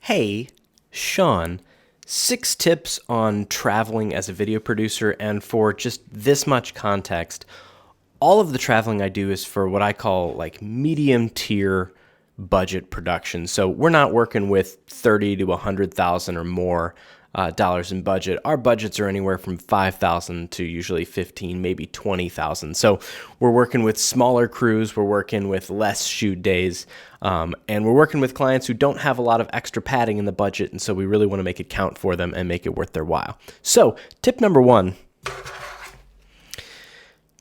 Hey, Sean, 6 tips on traveling as a video producer. And for just this much context, all of the traveling I do is for what I call like medium tier budget production. So we're not working with 30 to 100,000 or more dollars in budget. Our budgets are anywhere from 5,000 to usually 15, maybe 20,000. So we're working with smaller crews. We're working with less shoot days. And we're working with clients who don't have a lot of extra padding in the budget. And so we really want to make it count for them and make it worth their while. So tip number 1,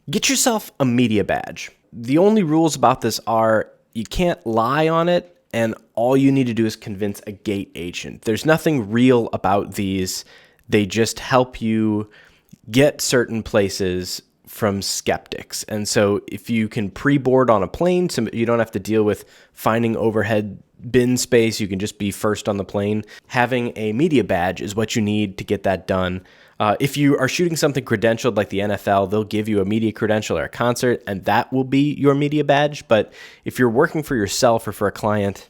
get yourself a media badge. The only rules about this are you can't lie on it, and all you need to do is convince a gate agent. There's nothing real about these. They just help you get certain places from skeptics. And so if you can pre-board on a plane, so you don't have to deal with finding overhead bin space, you can just be first on the plane. Having a media badge is what you need to get that done. If you are shooting something credentialed like the NFL, they'll give you a media credential or a concert, and that will be your media badge. But if you're working for yourself or for a client,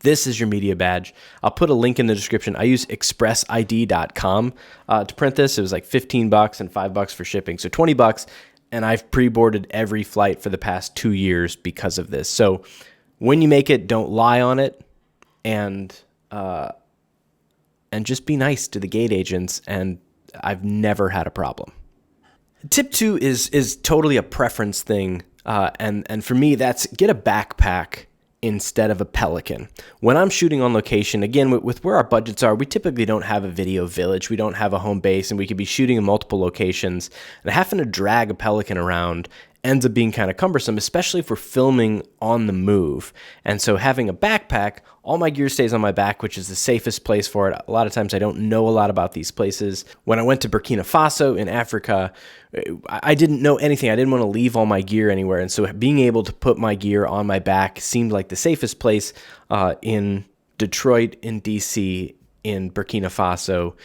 this is your media badge. I'll put a link in the description. I use expressid.com to print this. It was like $15 and $5 for shipping, so $20. And I've pre-boarded every flight for the past 2 years because of this. So when you make it, don't lie on it, and just be nice to the gate agents. And I've never had a problem. Tip 2 is totally a preference thing. And for me, that's get a backpack instead of a Pelican. When I'm shooting on location, again, with where our budgets are, we typically don't have a video village. We don't have a home base, and we could be shooting in multiple locations. And having to drag a Pelican around ends up being kind of cumbersome, especially if we're filming on the move. And so having a backpack, all my gear stays on my back, which is the safest place for it. A lot of times I don't know a lot about these places. When I went to Burkina Faso in Africa, I didn't know anything. I didn't want to leave all my gear anywhere. And so being able to put my gear on my back seemed like the safest place in Detroit, in DC, in Burkina Faso,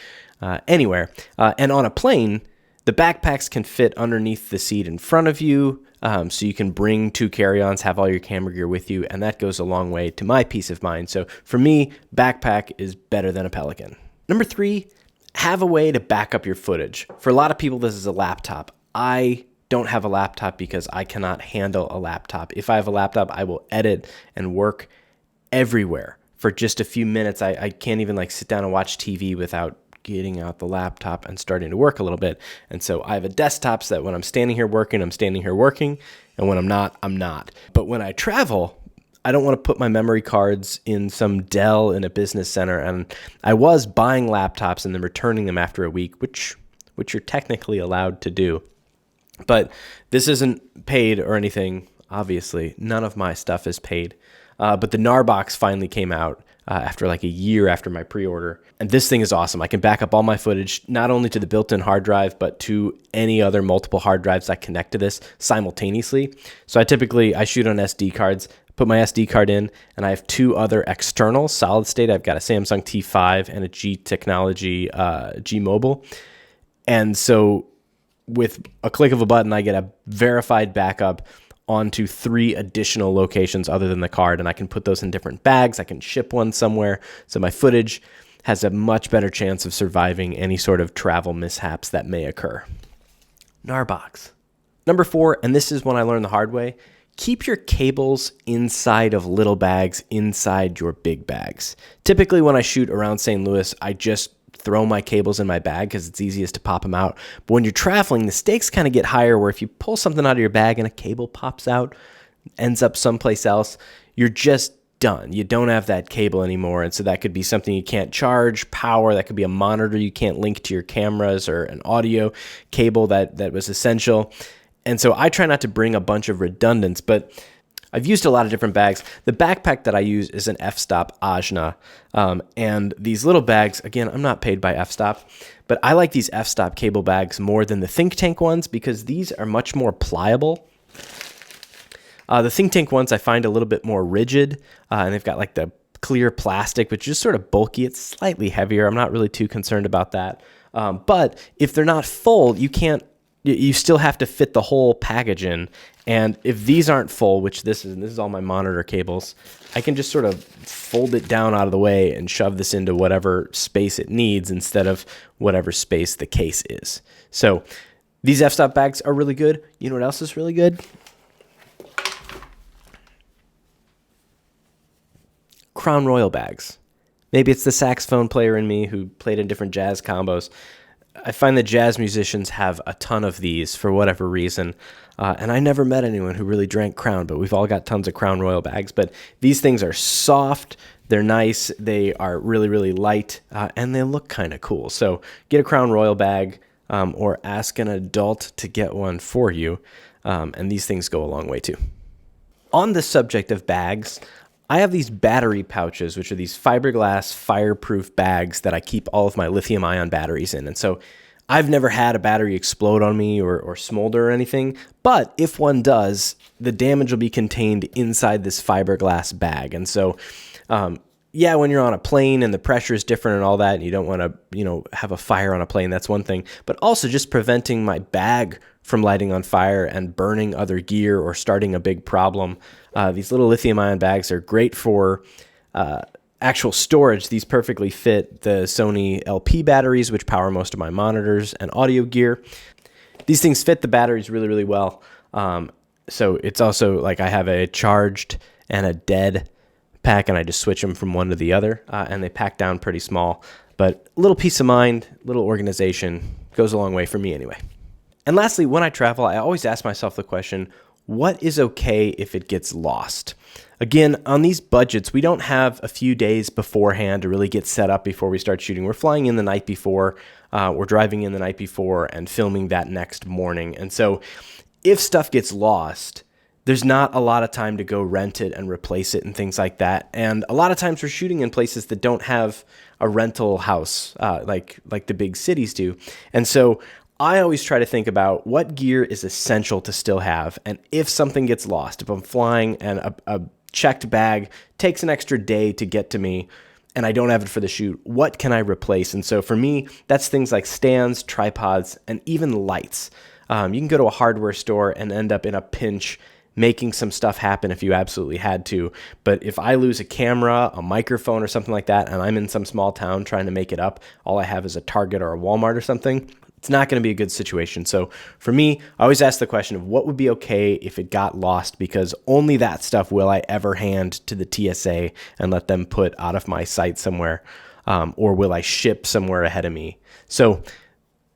anywhere. And on a plane, the backpacks can fit underneath the seat in front of you, so you can bring 2 carry-ons, have all your camera gear with you, and that goes a long way to my peace of mind. So for me, backpack is better than a Pelican. Number 3, have a way to back up your footage. For a lot of people, this is a laptop. I don't have a laptop because I cannot handle a laptop. If I have a laptop, I will edit and work everywhere. For just a few minutes, I can't even like sit down and watch TV without getting out the laptop and starting to work a little bit. And so I have a desktop so that when I'm standing here working, I'm standing here working. And when I'm not, I'm not. But when I travel, I don't want to put my memory cards in some Dell in a business center. And I was buying laptops and then returning them after a week, which you're technically allowed to do. But this isn't paid or anything. Obviously, none of my stuff is paid. But the Narbox finally came out after like a year after my pre-order. And this thing is awesome. I can back up all my footage, not only to the built-in hard drive, but to any other multiple hard drives that connect to this simultaneously. So I shoot on SD cards, put my SD card in, and I have 2 other external solid state. I've got a Samsung T5 and a G Technology G Mobile. And so with a click of a button, I get a verified backup onto 3 additional locations other than the card, and I can put those in different bags. I can ship one somewhere, so my footage has a much better chance of surviving any sort of travel mishaps that may occur. Narbox. Number 4, and this is one I learned the hard way, keep your cables inside of little bags inside your big bags. Typically when I shoot around St. Louis, I just throw my cables in my bag because it's easiest to pop them out. But when you're traveling, the stakes kind of get higher where if you pull something out of your bag and a cable pops out, ends up someplace else, you're just done. You don't have that cable anymore. And so that could be something you can't charge, power, that could be a monitor you can't link to your cameras, or an audio cable that was essential. And so I try not to bring a bunch of redundants, but I've used a lot of different bags. The backpack that I use is an F-Stop Ajna. And these little bags, again, I'm not paid by F-Stop, but I like these F-Stop cable bags more than the Think Tank ones because these are much more pliable. The Think Tank ones I find a little bit more rigid, and they've got like the clear plastic, which is sort of bulky. It's slightly heavier. I'm not really too concerned about that. But if they're not full, you can't you still have to fit the whole package in. And if these aren't full, which this is all my monitor cables, I can just sort of fold it down out of the way and shove this into whatever space it needs instead of whatever space the case is. So these f-stop bags are really good. You know what else is really good? Crown Royal bags. Maybe it's the saxophone player in me who played in different jazz combos. I find that jazz musicians have a ton of these for whatever reason, and I never met anyone who really drank Crown, but we've all got tons of Crown Royal bags. But these things are soft, they're nice, they are really, really light, and they look kind of cool. So get a Crown Royal bag, or ask an adult to get one for you, and these things go a long way too. On the subject of bags, I have these battery pouches, which are these fiberglass fireproof bags that I keep all of my lithium-ion batteries in. And so I've never had a battery explode on me or smolder or anything, but if one does, the damage will be contained inside this fiberglass bag. And so, yeah, when you're on a plane and the pressure is different and all that, and you don't want to, have a fire on a plane, that's one thing. But also just preventing my bag from lighting on fire and burning other gear or starting a big problem. These little lithium-ion bags are great for actual storage. These perfectly fit the Sony LP batteries, which power most of my monitors and audio gear. These things fit the batteries really, really well. So it's also like I have a charged and a dead pack, and I just switch them from one to the other, and they pack down pretty small. But a little peace of mind, little organization goes a long way for me anyway. And lastly, when I travel, I always ask myself the question, what is okay if it gets lost? Again, on these budgets, we don't have a few days beforehand to really get set up before we start shooting. We're flying in the night before, we're driving in the night before and filming that next morning. And so if stuff gets lost, there's not a lot of time to go rent it and replace it and things like that. And a lot of times we're shooting in places that don't have a rental house like the big cities do. And so I always try to think about what gear is essential to still have. And if something gets lost, if I'm flying and a checked bag takes an extra day to get to me and I don't have it for the shoot, what can I replace? And so for me, that's things like stands, tripods, and even lights. You can go to a hardware store and end up in a pinch making some stuff happen if you absolutely had to. But if I lose a camera, a microphone, or something like that, and I'm in some small town trying to make it up, all I have is a Target or a Walmart or something, it's not going to be a good situation. So for me, I always ask the question of what would be okay if it got lost, because only that stuff will I ever hand to the TSA and let them put out of my sight somewhere, or will I ship somewhere ahead of me. So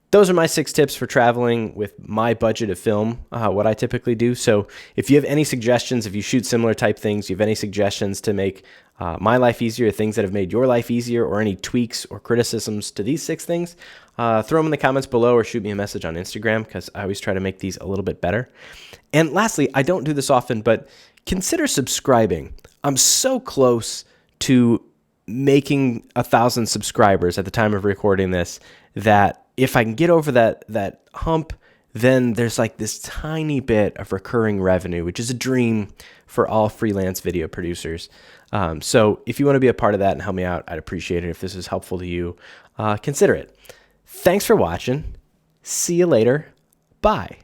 those are my 6 tips for traveling with my budget of film, what I typically do. So if you have any suggestions, if you shoot similar type things, you have any suggestions to make my life easier, things that have made your life easier, or any tweaks or criticisms to these 6 things, throw them in the comments below or shoot me a message on Instagram, because I always try to make these a little bit better. And lastly, I don't do this often, but consider subscribing. I'm so close to making 1,000 subscribers at the time of recording this that if I can get over that hump, then there's like this tiny bit of recurring revenue, which is a dream for all freelance video producers. So if you want to be a part of that and help me out, I'd appreciate it. If this is helpful to you, consider it. Thanks for watching. See you later. Bye.